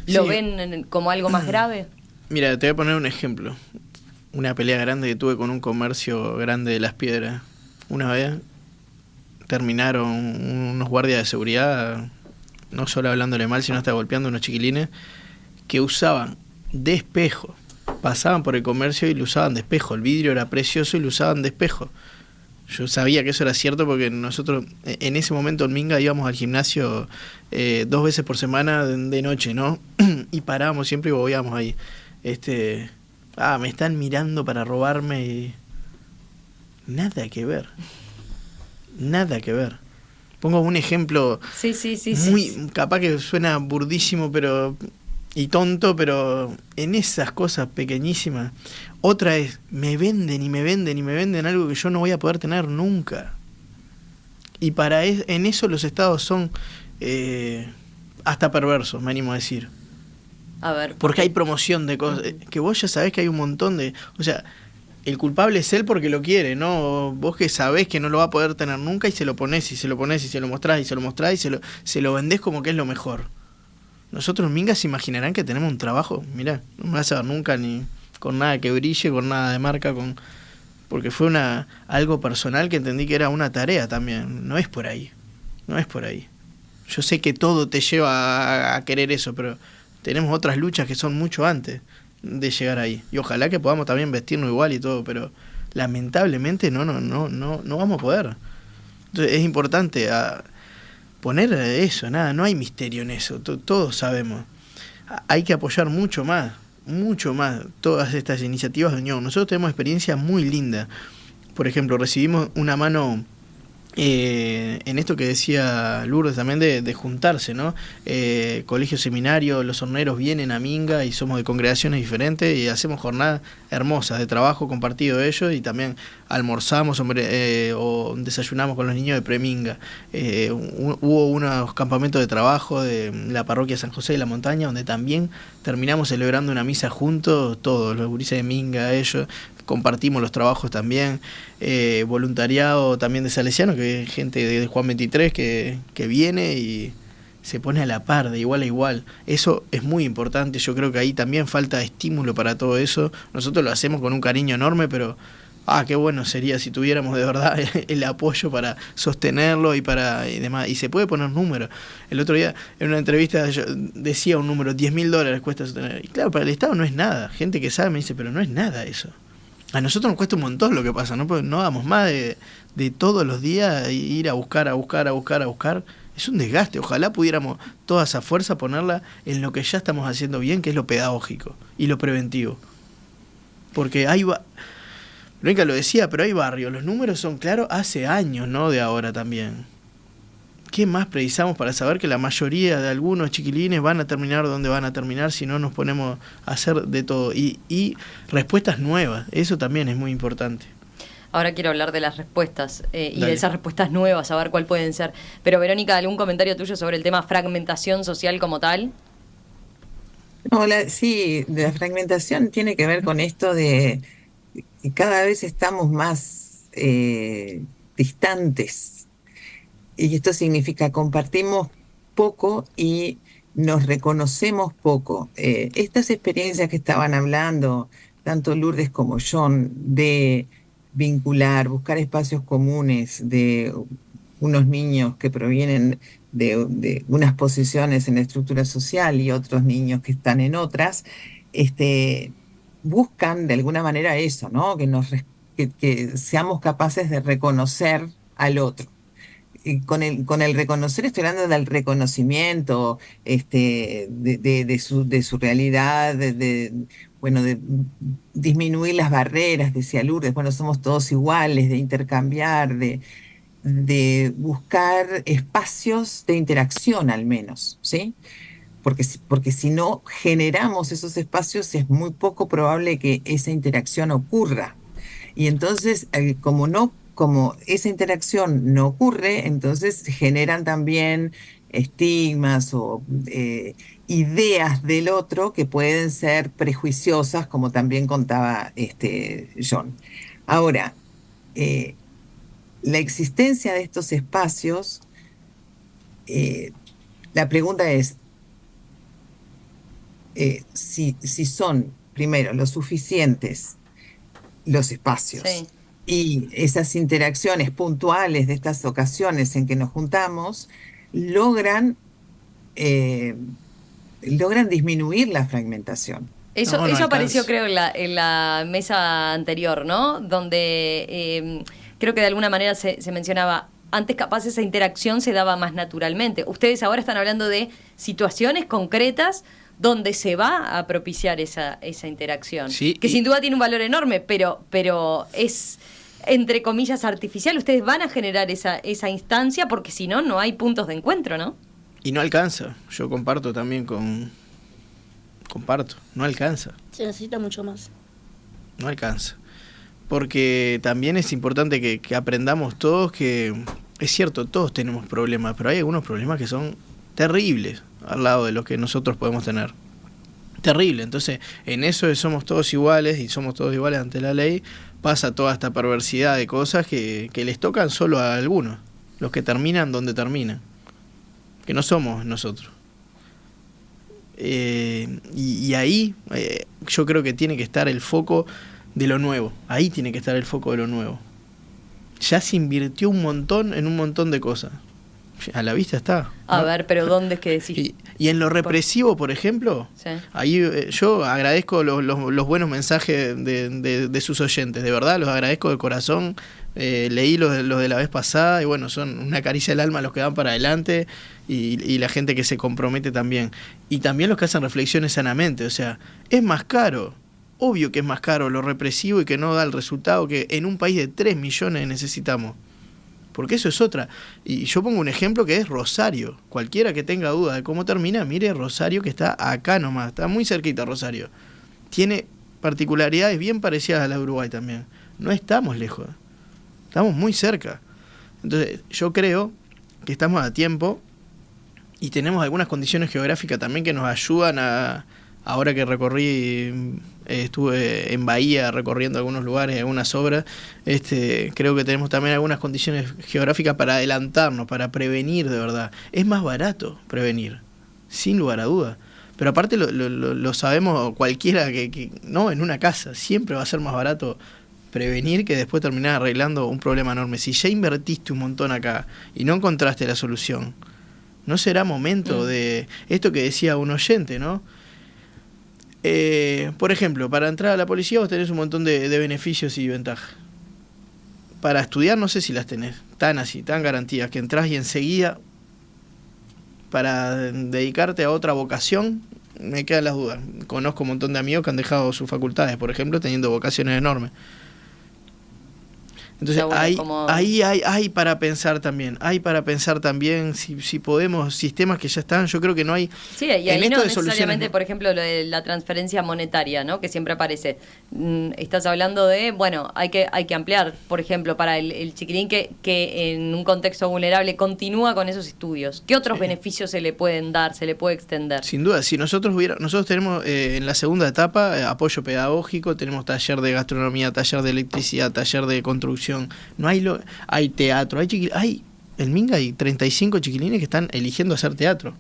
¿Lo Sí. ven como algo más grave? Mira, te voy a poner un ejemplo. Una pelea grande que tuve con un comercio grande de Las Piedras. Una vez terminaron unos guardias de seguridad, no solo hablándole mal, sino hasta golpeando a unos chiquilines, que usaban de espejo. Pasaban por el comercio y lo usaban de espejo. El vidrio era precioso y lo usaban de espejo. Yo sabía que eso era cierto porque nosotros en ese momento en Minga íbamos al gimnasio 2 veces por semana de noche, ¿no? Y parábamos siempre y bobeábamos ahí. Me están mirando para robarme y... Nada que ver. Nada que ver. Pongo un ejemplo muy capaz que suena burdísimo, pero... y tonto, pero en esas cosas pequeñísimas. Otra es, me venden algo que yo no voy a poder tener nunca. Y en eso los estados son hasta perversos, me animo a decir. A ver. Porque hay promoción de cosas, que vos ya sabés que hay un montón de... O sea, el culpable es él porque lo quiere, ¿no? Vos que sabés que no lo va a poder tener nunca y se lo ponés, y se lo ponés, y se lo mostrás, y se lo mostrás, y se lo vendés como que es lo mejor. Nosotros, mingas, se imaginarán que tenemos un trabajo, mirá, no me vas a ver nunca ni con nada que brille, con nada de marca, porque fue algo personal que entendí que era una tarea también. No es por ahí, no es por ahí. Yo sé que todo te lleva a querer eso, pero tenemos otras luchas que son mucho antes de llegar ahí. Y ojalá que podamos también vestirnos igual y todo, pero lamentablemente no vamos a poder. Entonces es importante poner eso, nada, no hay misterio en eso, todos sabemos. Hay que apoyar mucho más todas estas iniciativas de unión. Nosotros tenemos experiencias muy lindas. Por ejemplo, recibimos una mano en esto que decía Lourdes también de juntarse, ¿no? Colegio seminario, los horneros vienen a Minga y somos de congregaciones diferentes y hacemos jornadas hermosas de trabajo compartido de ellos, y también almorzamos o desayunamos con los niños de Preminga. Hubo unos campamentos de trabajo de la parroquia San José de la Montaña, donde también terminamos celebrando una misa juntos, todos los gurises de Minga, ellos compartimos los trabajos también. Voluntariado también de Salesiano, que hay gente de Juan 23 que viene y se pone a la par, de igual a igual. Eso es muy importante. Yo creo que ahí también falta estímulo para todo eso. Nosotros lo hacemos con un cariño enorme, pero qué bueno sería si tuviéramos de verdad el apoyo para sostenerlo y demás. Y se puede poner números. El otro día en una entrevista yo decía un número, $10.000 cuesta sostener. Y claro, para el Estado no es nada. Gente que sabe me dice, pero no es nada eso. A nosotros nos cuesta un montón lo que pasa, ¿no? Porque no damos más de todos los días ir a buscar. Es un desgaste. Ojalá pudiéramos toda esa fuerza ponerla en lo que ya estamos haciendo bien, que es lo pedagógico y lo preventivo. Porque Verónica lo decía, pero hay barrios. Los números son claros hace años, no de ahora también. ¿Qué más precisamos para saber que la mayoría de algunos chiquilines van a terminar donde van a terminar si no nos ponemos a hacer de todo? Y respuestas nuevas, eso también es muy importante. Ahora quiero hablar de las respuestas y de esas respuestas nuevas, a ver cuál pueden ser. Pero Verónica, ¿algún comentario tuyo sobre el tema fragmentación social como tal? No, sí, la fragmentación tiene que ver con esto de que cada vez estamos más distantes. Y esto significa compartimos poco y nos reconocemos poco. Estas experiencias que estaban hablando, tanto Lourdes como John, de vincular, buscar espacios comunes de unos niños que provienen de unas posiciones en la estructura social y otros niños que están en otras, buscan de alguna manera eso, ¿no? Que seamos capaces de reconocer al otro. Y con el reconocer, estoy hablando del reconocimiento de su realidad, de disminuir las barreras, decía Lourdes, bueno, somos todos iguales, de intercambiar, de buscar espacios de interacción al menos, ¿sí? Porque si no generamos esos espacios, es muy poco probable que esa interacción ocurra. Y entonces, como esa interacción no ocurre, entonces generan también estigmas o ideas del otro que pueden ser prejuiciosas, como también contaba John. Ahora, la existencia de estos espacios, la pregunta es si son, primero, lo suficientes los espacios. Sí. Y esas interacciones puntuales de estas ocasiones en que nos juntamos logran disminuir la fragmentación. Eso No apareció, alcanza. creo, en la mesa anterior, ¿no? Donde creo que de alguna manera se mencionaba, antes capaz esa interacción se daba más naturalmente. Ustedes ahora están hablando de situaciones concretas donde se va a propiciar esa interacción. Sí, que sin duda tiene un valor enorme, pero es, entre comillas, artificial. Ustedes van a generar esa instancia porque si no, no hay puntos de encuentro, ¿no? Y no alcanza. Yo comparto también no alcanza. Se necesita mucho más. No alcanza. Porque también es importante que aprendamos todos que, es cierto, todos tenemos problemas, pero hay algunos problemas que son terribles. al lado de lo que nosotros podemos tener. Terrible. Entonces, en eso somos todos iguales y somos todos iguales ante la ley, pasa toda esta perversidad de cosas que les tocan solo a algunos, los que terminan donde terminan, que no somos nosotros. Y ahí yo creo que tiene que estar el foco de lo nuevo. Ahí tiene que estar el foco de lo nuevo. Ya se invirtió un montón en un montón de cosas. A la vista está, ¿no? A ver, pero ¿dónde es que decís? Y en lo represivo, por ejemplo, Sí. ahí yo agradezco los buenos mensajes de sus oyentes, de verdad, los agradezco de corazón. Leí los de la vez pasada y bueno, son una caricia al alma los que van para adelante y la gente que se compromete también. Y también los que hacen reflexiones sanamente, o sea, es más caro, obvio que es más caro lo represivo y que no da el resultado que en un país de 3 millones necesitamos. Porque eso es otra. Y yo pongo un ejemplo que es Rosario. Cualquiera que tenga duda de cómo termina, mire Rosario, que está acá nomás, está muy cerquita Rosario. Tiene particularidades bien parecidas a la de Uruguay también. No estamos lejos, estamos muy cerca. Entonces yo creo que estamos a tiempo y tenemos algunas condiciones geográficas también que nos ayudan a... Ahora que recorrí, estuve en Bahía recorriendo algunos lugares, algunas obras, creo que tenemos también algunas condiciones geográficas para adelantarnos, para prevenir de verdad. Es más barato prevenir, sin lugar a duda. Pero aparte lo sabemos cualquiera que no, en una casa siempre va a ser más barato prevenir que después terminar arreglando un problema enorme. Si ya invertiste un montón acá y no encontraste la solución, ¿no será momento de esto que decía un oyente, ¿no? Por ejemplo, para entrar a la policía vos tenés un montón de beneficios y ventajas. Para estudiar no sé si las tenés tan así, tan garantías, que entrás y enseguida para dedicarte a otra vocación, me quedan las dudas. Conozco un montón de amigos que han dejado sus facultades, por ejemplo, teniendo vocaciones enormes. Entonces bueno, ahí hay para pensar también, si podemos, sistemas que ya están, yo creo que no hay. Sí, y ahí no necesariamente, por ejemplo, lo de la transferencia monetaria, ¿no? Que siempre aparece. Estás hablando de, bueno, hay que ampliar, por ejemplo, para el chiquilín que en un contexto vulnerable continúa con esos estudios. ¿Qué otros beneficios se le pueden dar, se le puede extender? Sin duda, si nosotros tenemos en la segunda etapa apoyo pedagógico, tenemos taller de gastronomía, taller de electricidad, taller de construcción. No hay teatro, en Minga hay 35 chiquilines que están eligiendo hacer teatro.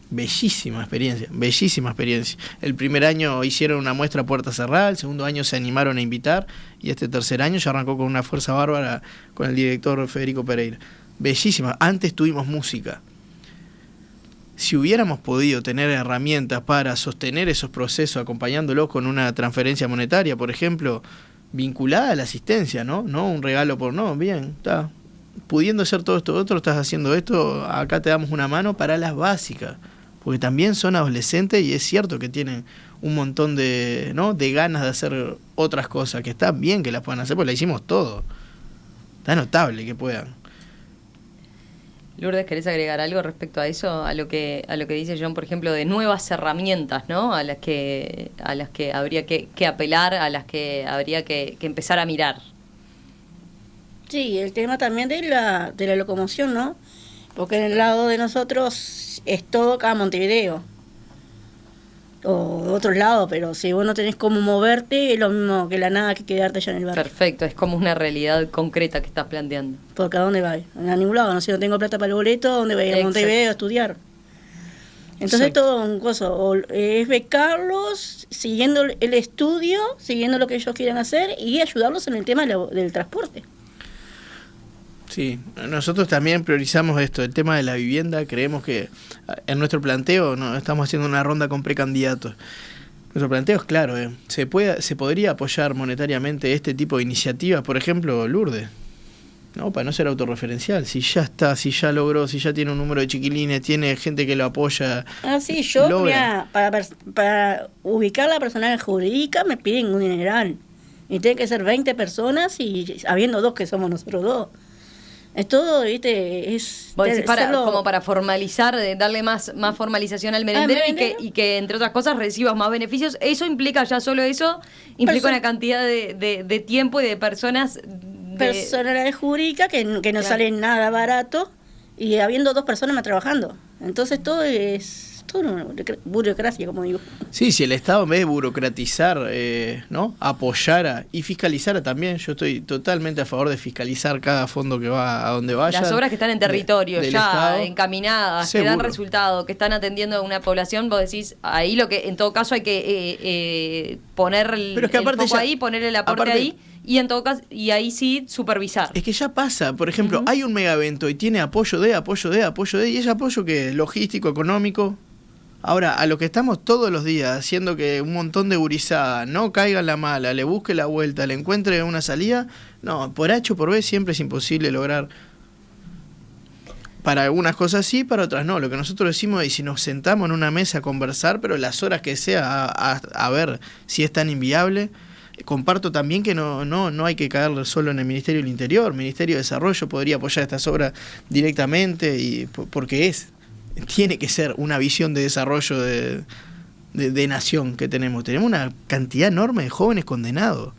Bellísima experiencia. El primer año hicieron una muestra a puerta cerrada, el segundo año se animaron a invitar y este tercer año ya arrancó con una fuerza bárbara con el director Federico Pereira. Bellísima. Antes tuvimos música. Si hubiéramos podido tener herramientas para sostener esos procesos acompañándolos con una transferencia monetaria, por ejemplo, vinculada a la asistencia, ¿no? No un regalo por no, bien, está. Pudiendo hacer todo esto otro, estás haciendo esto, acá te damos una mano para las básicas, porque también son adolescentes y es cierto que tienen un montón de ganas de hacer otras cosas, que está bien que las puedan hacer, porque la hicimos todo. Está notable que puedan. Lourdes, ¿querés agregar algo respecto a eso? A lo que dice John, por ejemplo, de nuevas herramientas, ¿no? A las que habría que apelar, a las que habría que empezar a mirar. Sí, el tema también de la locomoción, ¿no? Porque en el lado de nosotros es todo acá Montevideo. O de otros lados, pero si vos no tenés cómo moverte, es lo mismo que la nada que quedarte allá en el barrio. Perfecto, es como una realidad concreta que estás planteando. Porque ¿a dónde vas? A ningún lado, no sé, no tengo plata para el boleto, ¿dónde voy? A Montevideo a estudiar. Entonces todo un coso, o es becarlos, siguiendo el estudio, siguiendo lo que ellos quieran hacer y ayudarlos en el tema del transporte. Sí, nosotros también priorizamos esto, el tema de la vivienda. Creemos que en nuestro planteo, no estamos haciendo una ronda con precandidatos. Nuestro planteo es claro, se podría apoyar monetariamente este tipo de iniciativas, por ejemplo, Lourdes, ¿no? Para no ser autorreferencial, si ya logró, si ya tiene un número de chiquilines, tiene gente que lo apoya. Sí, yo, mira, para ubicar la personal jurídica me piden un dineral. Y tiene que ser 20 personas y habiendo 2 que somos nosotros 2. Es todo, ¿viste? Como para formalizar, darle más formalización al merendero y que, entre otras cosas, recibas más beneficios. Eso implica, ya solo eso, implica una cantidad de tiempo y de personas... Personalidad jurídica que no sale nada barato y habiendo 2 personas más trabajando. Entonces todo una burocracia, como digo. Sí, si el Estado en vez de burocratizar, ¿no? Apoyara y fiscalizara también, yo estoy totalmente a favor de fiscalizar cada fondo que va a donde vaya. Las obras que están en territorio, del ya Estado, encaminadas, seguro. que dan resultado, que están atendiendo a una población, vos decís, ahí lo que en todo caso hay que poner Pero es que aparte el foco ya, ahí, poner el aporte ahí, y en todo caso, y ahí sí supervisar. Es que ya pasa, por ejemplo, hay un mega evento y tiene apoyo de, y ese apoyo que es logístico, económico. Ahora, a lo que estamos todos los días haciendo que un montón de gurizada no caiga en la mala, le busque la vuelta, le encuentre una salida, no, por H o por B siempre es imposible lograr. Para algunas cosas sí, para otras no. Lo que nosotros decimos es si nos sentamos en una mesa a conversar, pero las horas que sea, a ver si es tan inviable. Comparto también que no hay que caer solo en el Ministerio del Interior. El Ministerio de Desarrollo podría apoyar estas obras directamente, y porque tiene que ser una visión de desarrollo de nación que tenemos. Tenemos una cantidad enorme de jóvenes condenados.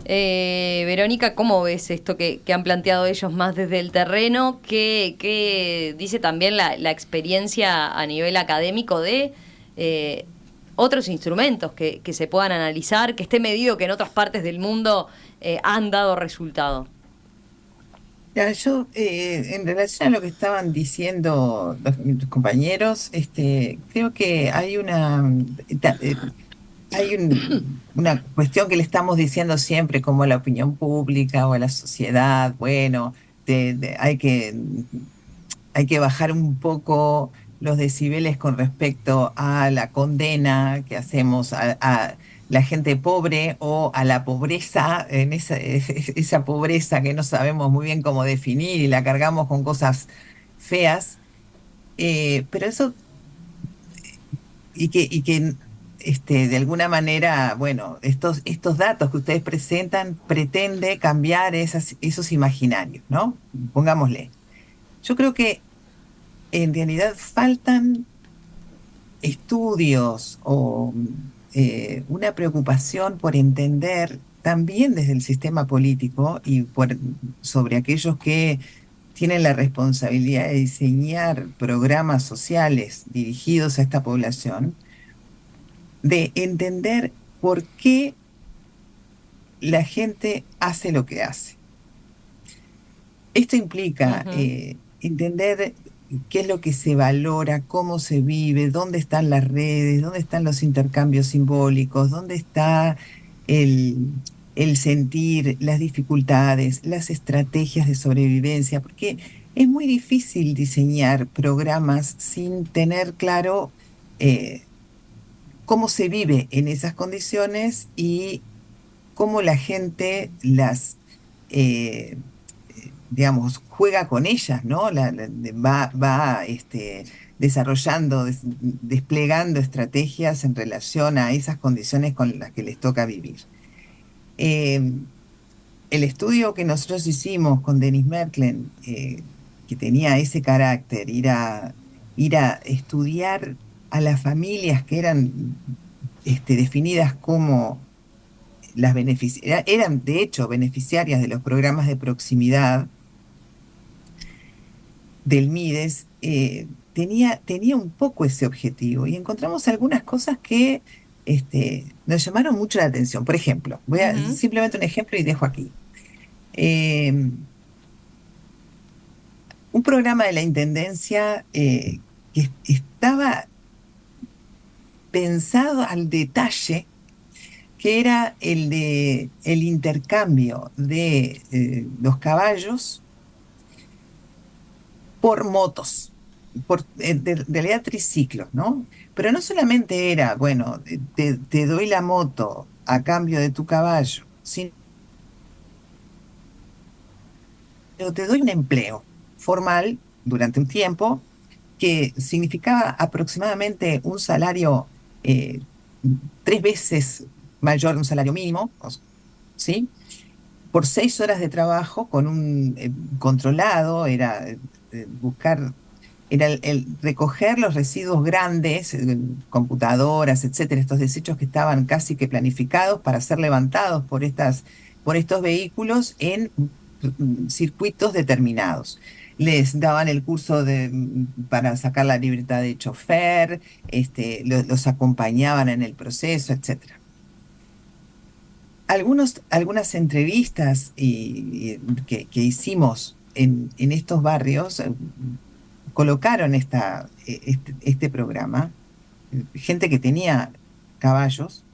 Verónica, ¿cómo ves esto que han planteado ellos más desde el terreno? ¿Qué dice también la experiencia a nivel académico de otros instrumentos que se puedan analizar, que esté medido, que en otras partes del mundo han dado resultado? Ya, yo, en relación a lo que estaban diciendo mis compañeros, creo que hay una cuestión que le estamos diciendo siempre, como a la opinión pública o a la sociedad. Bueno, hay que bajar un poco los decibeles con respecto a la condena que hacemos a la gente pobre o a la pobreza, en esa pobreza que no sabemos muy bien cómo definir y la cargamos con cosas feas. Pero eso, y que de alguna manera, bueno, estos datos que ustedes presentan pretende cambiar esos imaginarios, ¿no? Pongámosle. Yo creo que en realidad faltan estudios o una preocupación por entender también desde el sistema político y sobre aquellos que tienen la responsabilidad de diseñar programas sociales dirigidos a esta población, de entender por qué la gente hace lo que hace. Esto implica entender qué es lo que se valora, cómo se vive, dónde están las redes, dónde están los intercambios simbólicos, dónde está el sentir, las dificultades, las estrategias de sobrevivencia, porque es muy difícil diseñar programas sin tener claro cómo se vive en esas condiciones y cómo la gente digamos, juega con ellas, ¿no? Va desarrollando, desplegando estrategias en relación a esas condiciones con las que les toca vivir. El estudio que nosotros hicimos con Denis Merklen, que tenía ese carácter, ir a estudiar a las familias que eran definidas como eran de hecho beneficiarias de los programas de proximidad del MIDES, tenía un poco ese objetivo, y encontramos algunas cosas que nos llamaron mucho la atención. Por ejemplo, voy a simplemente un ejemplo y dejo aquí. Un programa de la Intendencia que estaba pensado al detalle, que era el intercambio de los caballos por motos, de realidad triciclos, ¿no? Pero no solamente era, bueno, te doy la moto a cambio de tu caballo, sino te doy un empleo formal durante un tiempo que significaba aproximadamente un salario 3 veces mayor de un salario mínimo, ¿sí? Por 6 horas de trabajo con un controlado, era el recoger los residuos grandes, computadoras, etcétera, estos desechos que estaban casi que planificados para ser levantados por estos vehículos en circuitos determinados. les daban el curso para sacar la libreta de chofer, los acompañaban en el proceso, etcétera. Algunas entrevistas que hicimos en estos barrios colocaron este programa, gente que tenía caballos,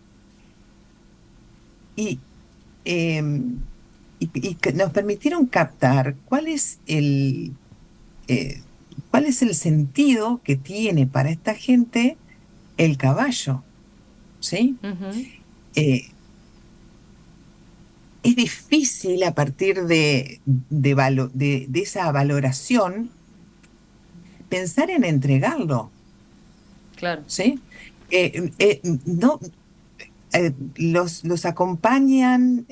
y, eh, y que nos permitieron captar cuál es el sentido que tiene para esta gente el caballo, ¿sí? Ujú. Es difícil a partir de esa valoración pensar en entregarlo, Claro. ¿sí? No, los acompañan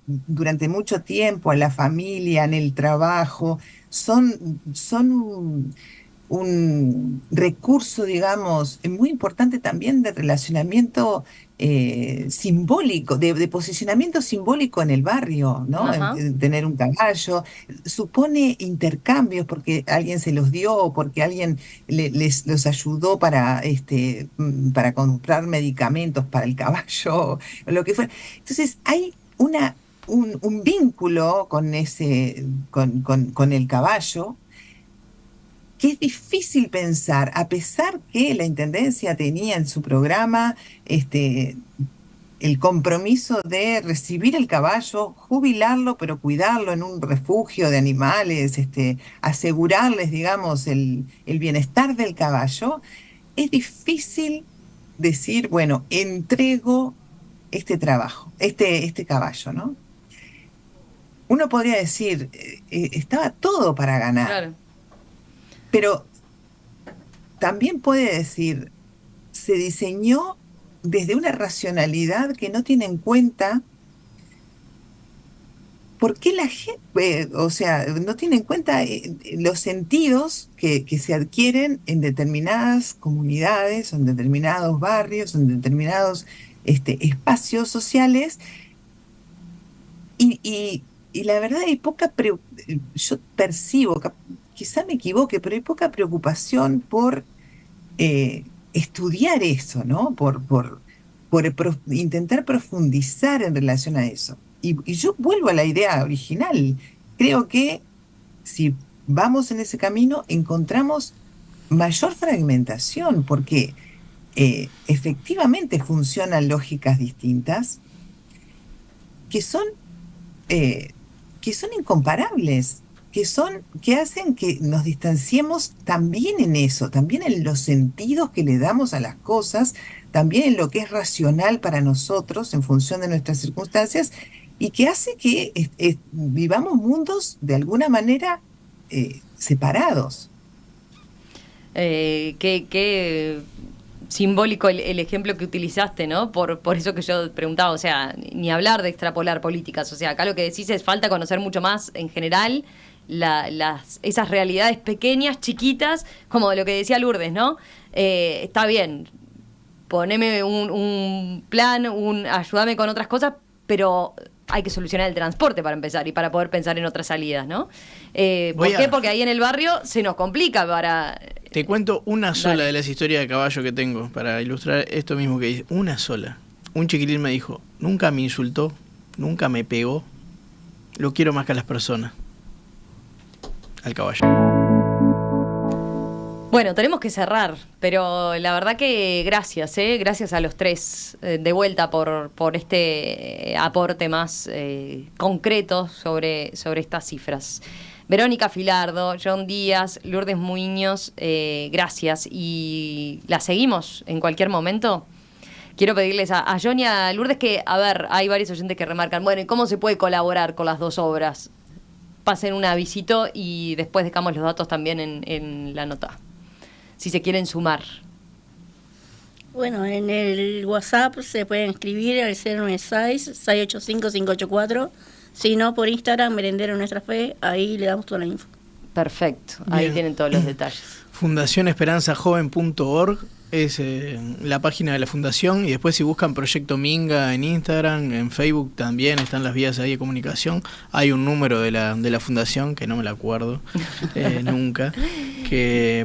durante mucho tiempo a la familia, en el trabajo, son un recurso, digamos, muy importante también de relacionamiento simbólico, de posicionamiento simbólico en el barrio, ¿no? Ajá. Tener un caballo supone intercambios porque alguien se los dio o porque alguien los ayudó para comprar medicamentos para el caballo, o lo que fuera. Entonces, hay un vínculo con el caballo que es difícil pensar, a pesar que la Intendencia tenía en su programa el compromiso de recibir el caballo, jubilarlo, pero cuidarlo en un refugio de animales, asegurarles, digamos, el bienestar del caballo. Es difícil decir, bueno, entrego este trabajo, este caballo, ¿no? Uno podría decir, estaba todo para ganar, Claro. pero también puede decir, se diseñó desde una racionalidad que no tiene en cuenta por qué la gente, o sea, no tiene en cuenta los sentidos que se adquieren en determinadas comunidades, o en determinados barrios, o en determinados espacios sociales. Y la verdad hay yo percibo, quizá me equivoque, pero hay poca preocupación por estudiar eso, ¿no? Por intentar profundizar en relación a eso. Y yo vuelvo a la idea original. Creo que si vamos en ese camino, encontramos mayor fragmentación, porque efectivamente funcionan lógicas distintas que son eh, que son incomparables, que hacen que nos distanciemos también en eso, también en los sentidos que le damos a las cosas, también en lo que es racional para nosotros en función de nuestras circunstancias, y que hace que vivamos mundos de alguna manera separados. Qué simbólico el ejemplo que utilizaste, ¿no? Por eso que yo preguntaba, o sea, ni hablar de extrapolar políticas, o sea, acá lo que decís es falta conocer mucho más en general esas realidades pequeñas, chiquitas, como lo que decía Lourdes, ¿no? Está bien, poneme un plan, ayúdame con otras cosas, pero hay que solucionar el transporte para empezar y para poder pensar en otras salidas, ¿no? ¿Por qué? Porque ahí en el barrio se nos complica para... Te cuento una sola Dale. de las historias de caballo que tengo para ilustrar esto mismo que dice. Una sola. Un chiquilín me dijo, nunca me insultó, nunca me pegó, lo quiero más que a las personas. Al caballo. Bueno, tenemos que cerrar, pero la verdad que gracias, gracias a los tres de vuelta por este aporte más concreto sobre estas cifras. Verónica Filardo, John Díaz, Lourdes Muñoz, gracias. Y la seguimos en cualquier momento. Quiero pedirles a John y a Lourdes que, a ver, hay varios oyentes que remarcan, bueno, ¿y cómo se puede colaborar con las dos obras? Pasen un avisito y después dejamos los datos también en la nota, si se quieren sumar. Bueno, en el WhatsApp se pueden escribir al 096-685-584. Si no, por Instagram, Merendero Nuestra Fe, ahí le damos toda la info. Perfecto, ahí Bien. tienen todos los detalles. Fundacionesperanzajoven.org es la página de la fundación, y después si buscan Proyecto Minga en Instagram, en Facebook también están las vías ahí de comunicación. Hay un número de la fundación que no me la acuerdo nunca,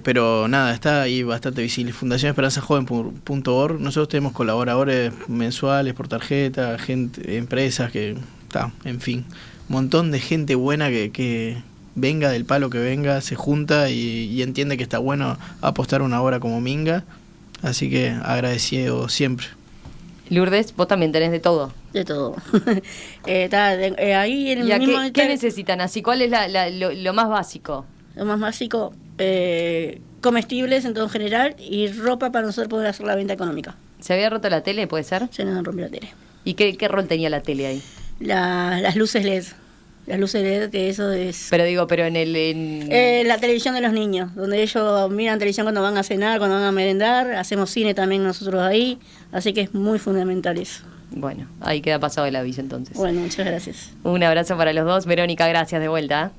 pero nada, está ahí bastante visible. fundacionesperanzajoven.org. Nosotros tenemos colaboradores mensuales por tarjeta, gente, empresas en fin, un montón de gente buena que venga del palo que venga, se junta y entiende que está bueno apostar una obra como Minga. Así que agradecido siempre. Lourdes, vos también tenés de todo. De todo. Ahí en el mismo... ¿Qué necesitan así? ¿Cuál es lo más básico? Lo más básico, comestibles en todo en general y ropa para nosotros poder hacer la venta económica. ¿Se había roto la tele, puede ser? Se nos rompió la tele. ¿Y qué rol tenía la tele ahí? Las luces LED. Las luces LED, que eso es... Pero en la televisión de los niños, donde ellos miran televisión cuando van a cenar, cuando van a merendar. Hacemos cine también nosotros ahí, así que es muy fundamental eso. Bueno, ahí queda pasado el aviso entonces. Bueno, muchas gracias. Un abrazo para los dos. Verónica, gracias de vuelta.